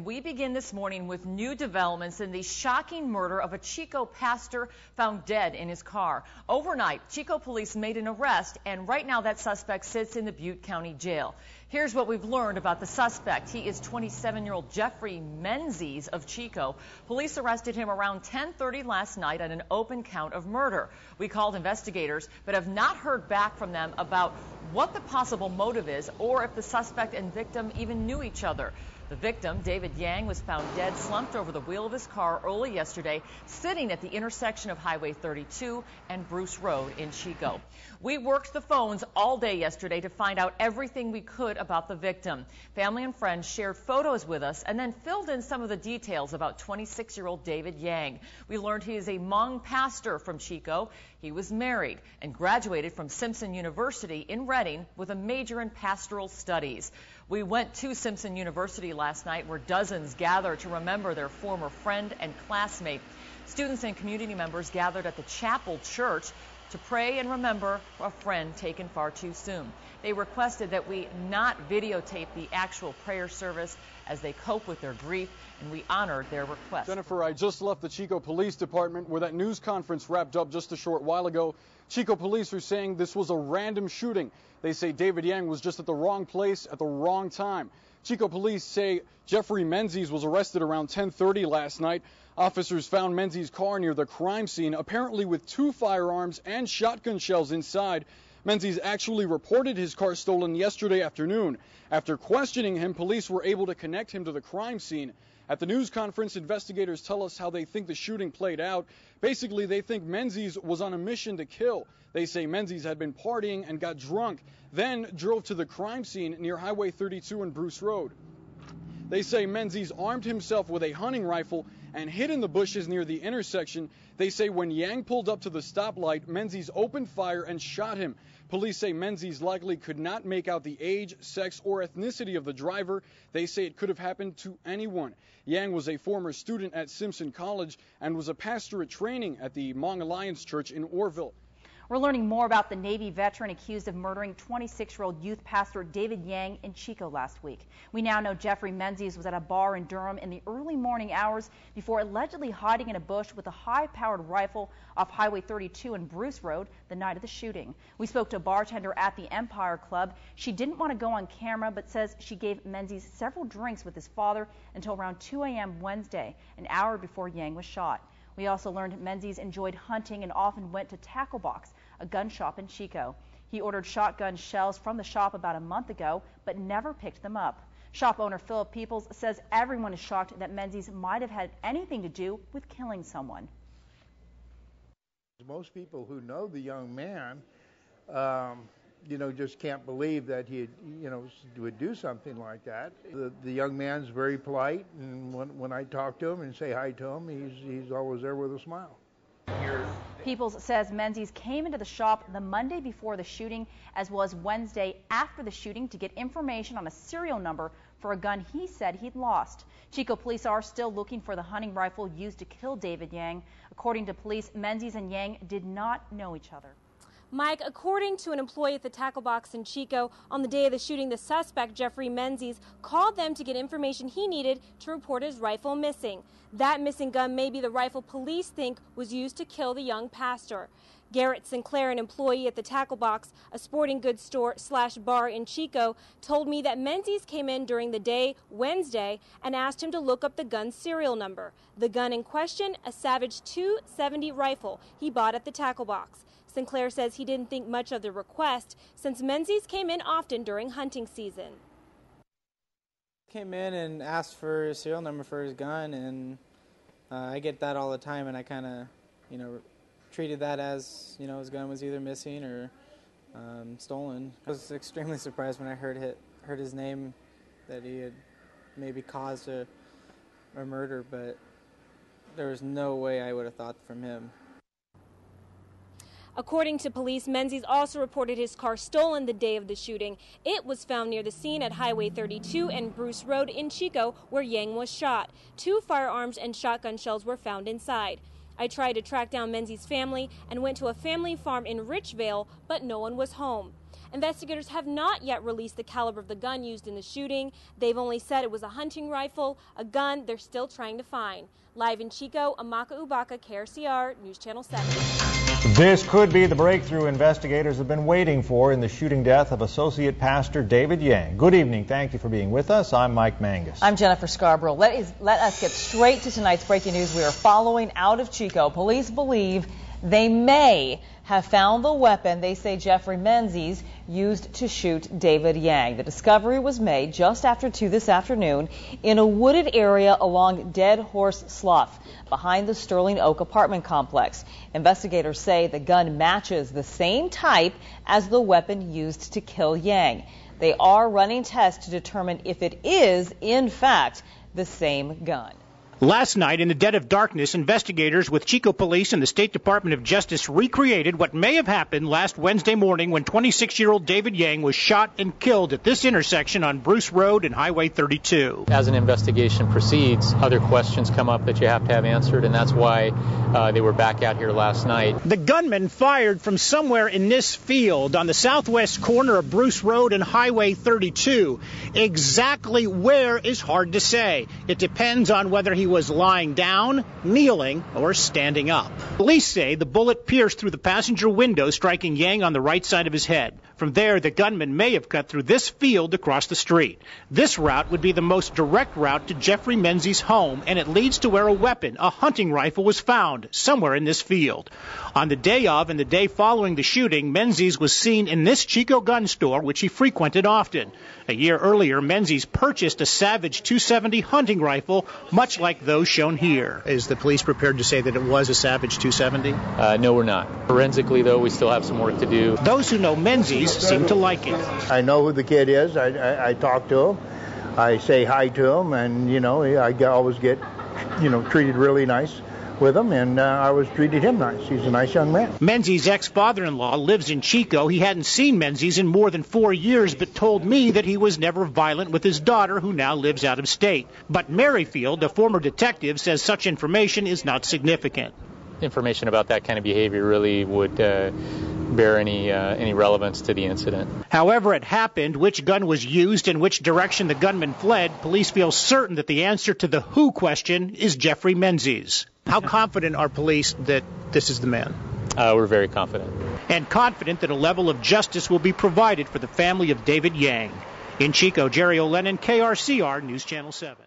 we begin this morning with new developments in the shocking murder of a Chico pastor found dead in his car. Overnight, Chico police made an arrest, and right now that suspect sits in the Butte County Jail. Here's what we've learned about the suspect. He is 27-year-old Jeffrey Menzies of Chico. Police arrested him around 10:30 last night on an open count of murder. We called investigators, but have not heard back from them about what the possible motive is or if the suspect and victim even knew each other. The victim, David Yang, was found dead slumped over the wheel of his car early yesterday, sitting at the intersection of Highway 32 and Bruce Road in Chico. We worked the phones all day yesterday to find out everything we could about the victim. Family and friends shared photos with us and then filled in some of the details about 26-year-old David Yang. We learned he is a Hmong pastor from Chico. He was married and graduated from Simpson University in Reading with a major in pastoral studies. We went to Simpson University last night, where dozens gathered to remember their former friend and classmate. Students and community members gathered at the Chapel Church to pray and remember a friend taken far too soon. They requested that we not videotape the actual prayer service as they cope with their grief, and we honored their request. Jennifer, I just left the Chico Police Department where that news conference wrapped up just a short while ago. Chico Police are saying this was a random shooting. They say David Yang was just at the wrong place at the wrong time. Chico Police say Jeffrey Menzies was arrested around 10:30 last night. Officers found Menzies' car near the crime scene, apparently with 2 firearms and shotgun shells inside. Menzies actually reported his car stolen yesterday afternoon. After questioning him, police were able to connect him to the crime scene. At the news conference, investigators tell us how they think the shooting played out. Basically, they think Menzies was on a mission to kill. They say Menzies had been partying and got drunk, then drove to the crime scene near Highway 32 and Bruce Road. They say Menzies armed himself with a hunting rifle and hid in the bushes near the intersection. They say when Yang pulled up to the stoplight, Menzies opened fire and shot him. Police say Menzies likely could not make out the age, sex, or ethnicity of the driver. They say it could have happened to anyone. Yang was a former student at Simpson College and was a pastorate training at the Hmong Alliance Church in Orville. We're learning more about the Navy veteran accused of murdering 26-year-old youth pastor David Yang in Chico last week. We now know Jeffrey Menzies was at a bar in Durham in the early morning hours before allegedly hiding in a bush with a high-powered rifle off Highway 32 and Bruce Road the night of the shooting. We spoke to a bartender at the Empire Club. She didn't want to go on camera, but says she gave Menzies several drinks with his father until around 2 a.m. Wednesday, an hour before Yang was shot. We also learned Menzies enjoyed hunting and often went to Tackle Box, a gun shop in Chico. He ordered shotgun shells from the shop about a month ago, but never picked them up. Shop owner Philip Peoples says everyone is shocked that Menzies might have had anything to do with killing someone. Most people who know the young man, just can't believe that he, would do something like that. The young man's very polite, and when I talk to him and say hi to him, he's always there with a smile. Peoples says Menzies came into the shop the Monday before the shooting, as well as Wednesday after the shooting, to get information on a serial number for a gun he said he'd lost. Chico police are still looking for the hunting rifle used to kill David Yang. According to police, Menzies and Yang did not know each other. Mike, according to an employee at the Tackle Box in Chico, on the day of the shooting, the suspect, Jeffrey Menzies, called them to get information he needed to report his rifle missing. That missing gun may be the rifle police think was used to kill the young pastor. Garrett Sinclair, an employee at the Tackle Box, a sporting goods store / bar in Chico, told me that Menzies came in during the day, Wednesday, and asked him to look up the gun's serial number. The gun in question, a Savage 270 rifle he bought at the Tackle Box. Sinclair says he didn't think much of the request since Menzies came in often during hunting season. Came in and asked for a serial number for his gun, and I get that all the time, and I kind of, treated that as, his gun was either missing or stolen. I was extremely surprised when I heard his name, that he had maybe caused a murder, but there was no way I would have thought from him. According to police, Menzies also reported his car stolen the day of the shooting. It was found near the scene at Highway 32 and Bruce Road in Chico, where Yang was shot. 2 firearms and shotgun shells were found inside. I tried to track down Menzies' family and went to a family farm in Richvale, but no one was home. Investigators have not yet released the caliber of the gun used in the shooting. They've only said it was a hunting rifle, a gun they're still trying to find. Live in Chico, Amaka Ubaka, KRCR, News Channel 7. This could be the breakthrough investigators have been waiting for in the shooting death of Associate Pastor David Yang. Good evening. Thank you for being with us. I'm Mike Mangus. I'm Jennifer Scarborough. Let us get straight to tonight's breaking news. We are following out of Chico. Police believe they may have found the weapon they say Jeffrey Menzies used to shoot David Yang. The discovery was made just after 2 this afternoon in a wooded area along Dead Horse Slough behind the Sterling Oak apartment complex. Investigators say the gun matches the same type as the weapon used to kill Yang. They are running tests to determine if it is, in fact, the same gun. Last night, in the dead of darkness, investigators with Chico Police and the State Department of Justice recreated what may have happened last Wednesday morning when 26-year-old David Yang was shot and killed at this intersection on Bruce Road and Highway 32. As an investigation proceeds, other questions come up that you have to have answered, and that's why they were back out here last night. The gunman fired from somewhere in this field on the southwest corner of Bruce Road and Highway 32. Exactly where is hard to say. It depends on whether he was lying down, kneeling, or standing up. Police say the bullet pierced through the passenger window, striking Yang on the right side of his head. From there, the gunman may have cut through this field across the street. This route would be the most direct route to Jeffrey Menzies' home, and it leads to where a weapon, a hunting rifle, was found, somewhere in this field. On the day of and the day following the shooting, Menzies was seen in this Chico gun store, which he frequented often. A year earlier, Menzies purchased a Savage 270 hunting rifle, much like those shown here. Is the police prepared to say that it was a Savage 270? No, we're not. Forensically, though, we still have some work to do. Those who know Menzies seem to like it. I know who the kid is. I talk to him. I say hi to him, and, I always get, treated really nice with him, and I was treated him nice. He's a nice young man. Menzies' ex-father-in-law lives in Chico. He hadn't seen Menzies in more than 4 years, but told me that he was never violent with his daughter, who now lives out of state. But Merrifield, a former detective, says such information is not significant. Information about that kind of behavior really would bear any relevance to the incident. However it happened, which gun was used, and which direction the gunman fled, police feel certain that the answer to the who question is Jeffrey Menzies. How confident are police that this is the man? We're very confident. And confident that a level of justice will be provided for the family of David Yang. In Chico, Jerry O'Lennon, KRCR News Channel 7.